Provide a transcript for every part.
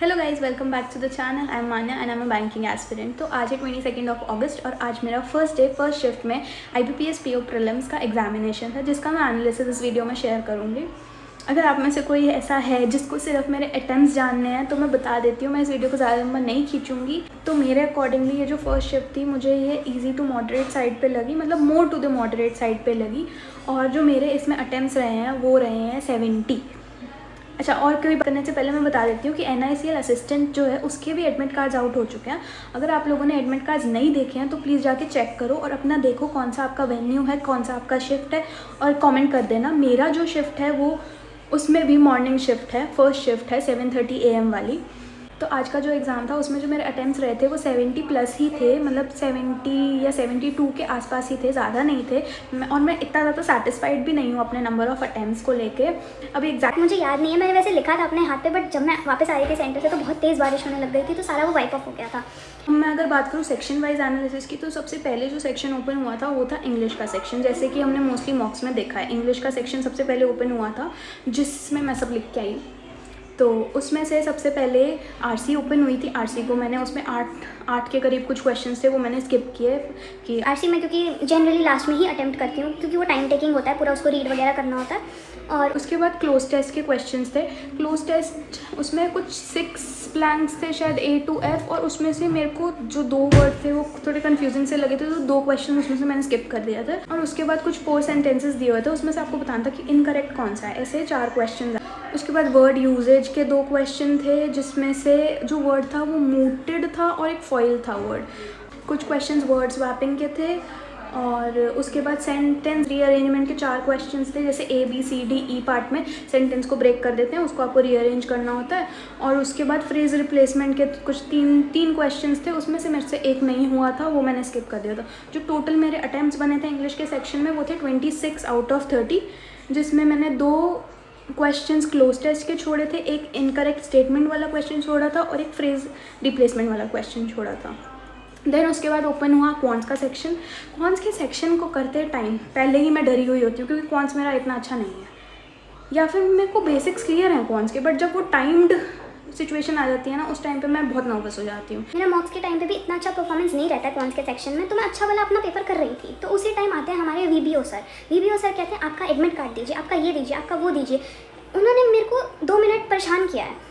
Hello guys, welcome back to the channel. I am Manya and I am a banking aspirant. तो आज है 22 अगस्त और आज मेरा फर्स्ट शिफ्ट में IBPS PO प्रीलिम्स का एग्जामिनेशन था, जिसका मैं एनालिसिस इस वीडियो में शेयर करूँगी। अगर आप में से कोई ऐसा है जिसको सिर्फ मेरे अटेम्प्ट्स जानने हैं तो मैं बता देती हूँ, मैं इस वीडियो को ज़्यादा लंबा नहीं खींचूँगी। तो मेरे अकॉर्डिंगली ये जो फर्स्ट शिफ्ट थी मुझे ये ईजी टू मॉडरेट साइड पे लगी, मतलब more to the moderate side पे लगी। और जो मेरे इसमें अटेम्प्ट्स रहे हैं वो रहे हैं 70। अच्छा, और कोई करने से पहले मैं बता देती हूँ कि NICL असिस्टेंट जो है उसके भी एडमिट कार्ड्स आउट हो चुके हैं। अगर आप लोगों ने एडमिट कार्ड्स नहीं देखे हैं तो प्लीज़ जाके चेक करो और अपना देखो कौन सा आपका वेन्यू है, कौन सा आपका शिफ्ट है, और कमेंट कर देना। मेरा जो शिफ्ट है वो उसमें भी मॉर्निंग शिफ्ट है, फर्स्ट शिफ्ट है 7:30 AM वाली। तो आज का जो एग्ज़ाम था उसमें जो मेरे अटेम्प्ट्स रहे थे वो 70 प्लस ही थे, मतलब 70 या 72 के आसपास ही थे, ज़्यादा नहीं थे। और मैं इतना ज़्यादा सेटिस्फाइड भी नहीं हूँ अपने नंबर ऑफ़ अटेम्प्ट्स को लेके। अभी एग्जैक्ट मुझे याद नहीं है, मैंने वैसे लिखा था अपने हाथ पे, बट जब मैं वापस आ रही थी सेंटर से तो बहुत तेज़ बारिश होने लग गई थी, तो सारा वो वाइप ऑफ हो गया था। मैं अगर बात करूँ सेक्शन वाइज एनालिसिस की, तो सबसे पहले जो सेक्शन ओपन हुआ था वो था इंग्लिश का सेक्शन। जैसे कि हमने मोस्टली मॉक्स में देखा है, इंग्लिश का सेक्शन सबसे पहले ओपन हुआ था, जिसमें मैं सब लिख के आई। तो उसमें से सबसे पहले RC ओपन हुई थी। RC को मैंने उसमें आठ के करीब कुछ क्वेश्चंस थे वो मैंने स्किप किए कि RC में, क्योंकि जनरली लास्ट में ही अटेम्प्ट करती हूँ, क्योंकि वो टाइम टेकिंग होता है, पूरा उसको रीड वगैरह करना होता है। और उसके बाद क्लोज टेस्ट के क्वेश्चंस थे। क्लोज टेस्ट उसमें कुछ 6 ब्लैंक्स थे शायद A to F, और उसमें से मेरे को जो 2 वर्ड थे वो थोड़े कन्फ्यूजिंग से लगे थे, तो 2 क्वेश्चन उसमें से मैंने स्किप कर दिया था। और उसके बाद कुछ 4 सेंटेंसेस दिए हुए थे, उसमें से आपको बताना था कि इनकरेक्ट कौन सा है। ऐसे 4 क्वेश्चन। उसके बाद वर्ड यूजेज के 2 क्वेश्चन थे, जिसमें से जो वर्ड था वो मूटेड था और एक फॉइल था वर्ड। कुछ क्वेश्चंस वर्ड स्वैपिंग के थे। और उसके बाद सेंटेंस रीअरेंजमेंट के 4 क्वेश्चंस थे। जैसे ABCDE पार्ट में सेंटेंस को ब्रेक कर देते हैं, उसको आपको रीअरेंज करना होता है। और उसके बाद फ्रेज रिप्लेसमेंट के कुछ तीन क्वेश्चंस थे, उसमें से मेरे से एक नहीं हुआ था, वो मैंने स्किप कर दिया था। जो टोटल मेरे अटैम्प्ट्स बने थे इंग्लिश के सेक्शन में वो थे 26 आउट ऑफ 30, जिसमें मैंने 2 क्वेश्चंस क्लोज टेस्ट के छोड़े थे, एक इनकरेक्ट स्टेटमेंट वाला क्वेश्चन छोड़ा था और एक फ्रेज रिप्लेसमेंट वाला क्वेश्चन छोड़ा था। देन उसके बाद ओपन हुआ क्वांट्स का सेक्शन। क्वांट्स के सेक्शन को करते टाइम पहले ही मैं डरी हुई होती हूँ, क्योंकि क्वांट्स मेरा इतना अच्छा नहीं है, या फिर मेरे को बेसिक्स क्लियर हैं क्वांट्स के, बट जब वो टाइम्ड सिचुएशन आ जाती है ना, उस टाइम पे मैं बहुत नर्वस हो जाती हूँ। मेरा मॉक्स के टाइम पे भी इतना अच्छा परफॉर्मेंस नहीं रहता है क्वांट्स के सेक्शन में, तो मैं अच्छा वाला अपना पेपर कर रही थी। तो उसी टाइम आते हैं हमारे VBO सर। VBO सर कहते हैं आपका एडमिट कार्ड दीजिए, आपका ये दीजिए, आपका वो दीजिए। उन्होंने मेरे को 2 मिनट परेशान किया है।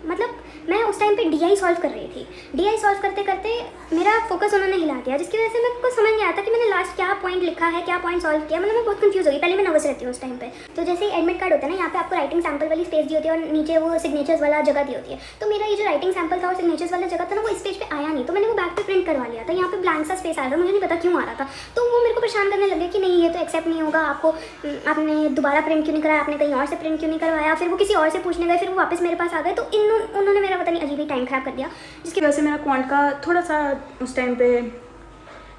मतलब मैं उस टाइम पे DI सॉल्व कर रही थी। DI सॉल्व करते करते मेरा फोकस उन्होंने हिला दिया, जिसकी वजह से मेरे को समझ नहीं आता कि मैंने लास्ट क्या पॉइंट लिखा है, क्या पॉइंट सॉल्व किया। मतलब मैं बहुत कंफ्यूज हो गई। पहले मैं नर्वस रहती हूँ उस टाइम पे। तो जैसे ही एडमिट कार्ड होता है ना, यहाँ पे आपको राइटिंग सैंपल वाली स्पेस दी होती है और नीचे वो सिग्नेचर्स वाला जगह दी होती है। तो मेरा ये जो राइटिंग सैंपल था और सिग्नेचर्स वाला जगह था ना, वो इस पेज पे आया नहीं, तो मैंने वो बैक पे प्रिंट करवा लिया था। यहाँ पे ब्लैंक सा स्पेस आ रहा था, मुझे नहीं पता क्यों आ रहा था। तो वो मेरे को परेशान करने लगे कि नहीं, ये तो एक्सेप्ट नहीं होगा, आपको आपने दोबारा प्रिंट क्यों नहीं कराया, आपने कहीं और से प्रिंट क्यों नहीं करवाया। फिर वो किसी और से पूछने गए, फिर वो वापस मेरे पास आ गए। तो उन्होंने मेरा पता नहीं अजीब ही टाइम खराब कर दिया, जिसकी वजह से मेरा क्वांट का थोड़ा सा उस टाइम पे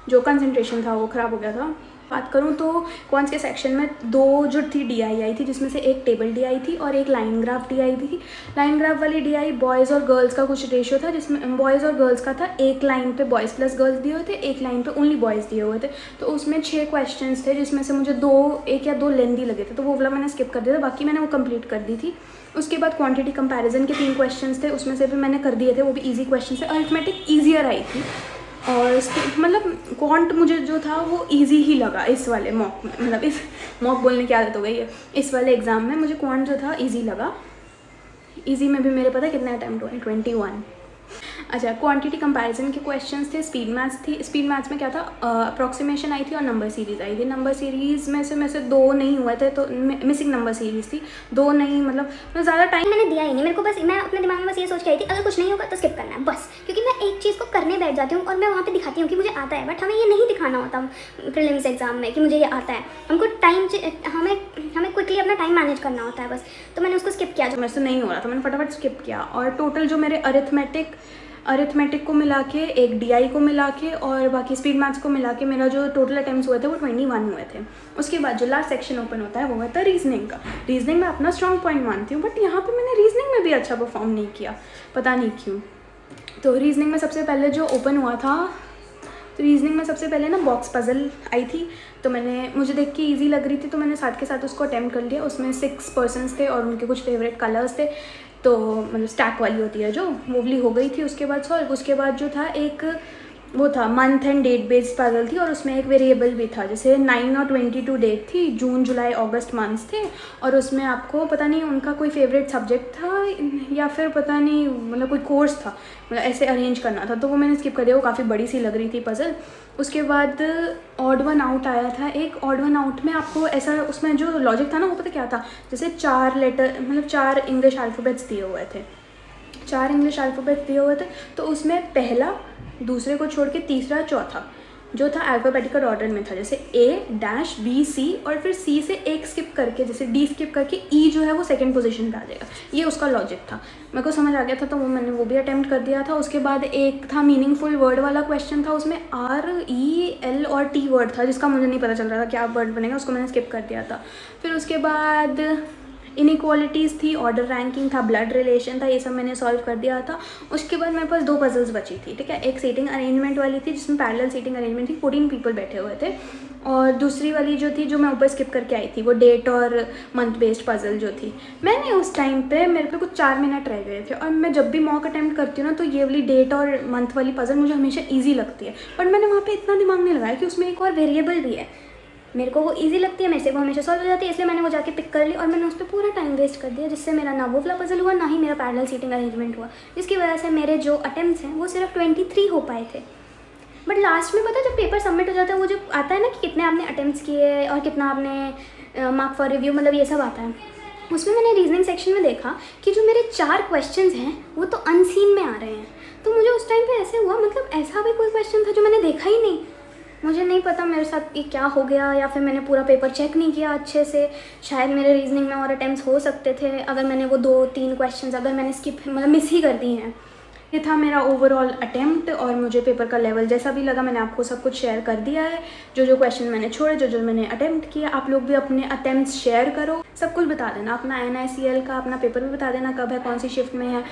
जो कंसंट्रेशन था वो ख़राब हो गया था। बात करूँ तो क्वांट्स के सेक्शन में 2 जो थी DI आई थी, जिसमें से एक टेबल DI थी और एक लाइन ग्राफ DI थी। लाइन ग्राफ वाली DI बॉयज़ और गर्ल्स का कुछ रेशियो था, जिसमें बॉयज़ और गर्ल्स का था, एक लाइन पे बॉयज़ प्लस गर्ल्स दिए हुए थे, एक लाइन पे ओनली बॉयज़ दिए हुए थे। तो उसमें 6 क्वेश्चंस थे, जिसमें से मुझे 1 या 2 लेंदी लगे थे, तो वो वाला मैंने स्किप कर दिया था, बाकी मैंने वो कंप्लीट कर दी थी। उसके बाद क्वांटिटी कंपैरिजन के 3 क्वेश्चंस थे, उसमें से भी मैंने कर दिए थे, वो भी इजी क्वेश्चन थे। अरिथमेटिक ईजियर आई थी, और मतलब क्वांट मुझे जो था वो इजी ही लगा इस वाले मॉक में, मतलब इस मॉक बोलने की आदत हो गई है। इस वाले एग्ज़ाम में मुझे क्वांट जो था इजी लगा। इजी में भी मेरे पता है कितने अटैम्प्ट हुए, 21। अच्छा, क्वांटिटी कंपैरिजन के क्वेश्चंस थे। स्पीड मैथ्स थी। स्पीड मैथ्स में क्या था, अप्रॉक्सीमेशन आई थी और नंबर सीरीज़ आई थी। नंबर सीरीज़ में से 2 नहीं हुए थे, तो मिसिंग नंबर सीरीज़ थी, 2 नहीं, मतलब मैं ज़्यादा टाइम मैंने दिया ही नहीं। मेरे को बस, मैं अपने दिमाग में बस ये सोच के आई थी अगर कुछ नहीं होगा तो स्किप करना है बस, क्योंकि मैं एक चीज़ को करने बैठ जाती हूँ और मैं वहाँ पे दिखाती हूँ कि मुझे आता है, बट हमें ये नहीं दिखाना होता प्रीलिम्स एग्जाम में कि मुझे ये आता है। हमको हमें क्विकली अपना टाइम मैनेज करना होता है बस। तो मैंने उसको स्किप किया, जो मेरे से नहीं हो रहा था मैंने फटाफट स्किप किया। और टोटल जो मेरे अरिथमेटिक को मिला के, एक DI को मिला के और बाकी स्पीड मैथ्स को मिला के मेरा जो टोटल अटेम्प्ट्स हुए थे वो 21 हुए थे। उसके बाद जो लास्ट सेक्शन ओपन होता है वो होता है रीजनिंग का। रीजनिंग में अपना स्ट्रॉन्ग पॉइंट मानती हूँ, बट यहाँ पे मैंने रीजनिंग में भी अच्छा परफॉर्म नहीं किया, पता नहीं क्यों। तो रीजनिंग में सबसे पहले जो ओपन हुआ था, तो रीजनिंग में सबसे पहले ना बॉक्स पजल आई थी, तो मुझे देख के ईजी लग रही थी, तो मैंने साथ के साथ उसको अटैम्प्ट कर लिया। उसमें 6 पर्सन्स थे और उनके कुछ फेवरेट कलर्स थे। तो मतलब स्टैक वाली होती है जो, वो वाली हो गई थी उसके बाद सॉल्व। उसके बाद जो था एक वो था month and date based puzzle थी, और उसमें एक वेरिएबल भी था, जैसे 9 और 22 डेट थी, जून जुलाई अगस्त मंथ्स थे, और उसमें आपको पता नहीं उनका कोई फेवरेट सब्जेक्ट था या फिर पता नहीं मतलब कोई कोर्स था, मतलब ऐसे अरेंज करना था, तो वो मैंने स्किप कर दिया, वो काफ़ी बड़ी सी लग रही थी पजल। उसके बाद ऑड वन आउट आया था एक, ऑड वन आउट में आपको ऐसा, उसमें जो लॉजिक था ना वो पता क्या था, जैसे 4 लेटर मतलब 4 इंग्लिश अल्फ़ाबेट्स दिए हुए थे, 4 इंग्लिश अल्फ़ाबेट्स दिए हुए थे, तो उसमें पहला दूसरे को छोड़ के तीसरा चौथा जो था अल्फ़ाबेटिकल ऑर्डर में था, जैसे A-B-C, और फिर C से एक स्किप करके जैसे D स्किप करके E जो है वो सेकंड पोजीशन पे आ जाएगा। ये उसका लॉजिक था, मेरे को समझ आ गया था, तो वो मैंने वो भी अटेम्प्ट कर दिया था। उसके बाद एक था मीनिंगफुल वर्ड वाला क्वेश्चन था, उसमें R-E-L और T वर्ड था जिसका मुझे नहीं पता चल रहा था क्या वर्ड बनेगा, उसको मैंने स्किप कर दिया था। फिर उसके बाद इनइक्वालिटीज़ थी, ऑर्डर रैंकिंग था, ब्लड रिलेशन था, ये सब मैंने सॉल्व कर दिया था। उसके बाद मेरे पास 2 पजल्स बची थी, ठीक है। एक सीटिंग अरेंजमेंट वाली थी जिसमें पैरेलल सीटिंग अरेंजमेंट थी, 14 पीपल बैठे हुए थे, और दूसरी वाली जो थी जो मैं ऊपर स्किप करके आई थी वो डेट और मंथ बेस्ड पजल जो थी। मैंने उस टाइम पे मेरे पे कुछ 4 मिनट रह गए थे, और मैं जब भी मॉक अटैम्प्ट करती हूँ ना तो ये वाली डेट और मंथ वाली पजल मुझे हमेशा ईजी लगती है, बट मैंने वहाँ पर इतना दिमाग नहीं लगाया कि उसमें एक और वेरिएबल भी है, मेरे को वो इजी लगती है, मेरे से वो हमेशा सॉल्व हो जाती है, इसलिए मैंने वो जाके पिक कर ली, और मैंने उस पर पूरा टाइम वेस्ट कर दिया, जिससे मेरा ना वो वाला पजल हुआ ना ही मेरा पैरेलल सीटिंग अरेंजमेंट हुआ, जिसकी वजह से मेरे जो अटेम्प्ट्स हैं वो सिर्फ 23 हो पाए थे। बट लास्ट में पता है जब पेपर सबमिट हो जाता है, वो जब आता है ना कि कितने आपने अटेम्प्ट्स किए और कितना आपने मार्क फॉर रिव्यू, मतलब ये सब आता है, उसमें मैंने रीजनिंग सेक्शन में देखा कि जो मेरे 4 क्वेश्चंस हैं वो तो अनसीन में आ रहे हैं। तो मुझे उस टाइम पे ऐसे हुआ, मतलब ऐसा भी कोई क्वेश्चन था जो मैंने देखा ही नहीं, मुझे नहीं पता मेरे साथ ये क्या हो गया, या फिर मैंने पूरा पेपर चेक नहीं किया अच्छे से, शायद मेरे रीजनिंग में और अटेम्प्ट्स हो सकते थे अगर मैंने वो 2-3 क्वेश्चंस अगर मैंने स्किप मतलब मिस ही कर दी हैं। ये था मेरा ओवरऑल अटेम्प्ट, और मुझे पेपर का लेवल जैसा भी लगा मैंने आपको सब कुछ शेयर कर दिया है, जो जो क्वेश्चन मैंने छोड़े, जो जो मैंने अटेम्प्ट किया। आप लोग भी अपने अटेम्प्ट्स शेयर करो, सब कुछ बता देना, अपना NICL का अपना पेपर भी बता देना कब है, कौन सी शिफ्ट में है,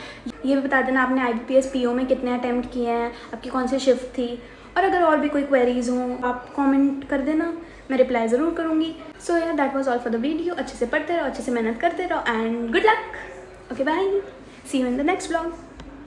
ये भी बता देना आपने IBPS PO में कितने अटेम्प्ट किए हैं, आपकी कौन सी शिफ्ट थी, और अगर और भी कोई क्वेरीज हों आप कमेंट कर देना, मैं रिप्लाई ज़रूर करूँगी। सो यार that was all for the video. अच्छे से पढ़ते रहो, अच्छे से मेहनत करते रहो, and good luck. Okay bye, see you in the next vlog.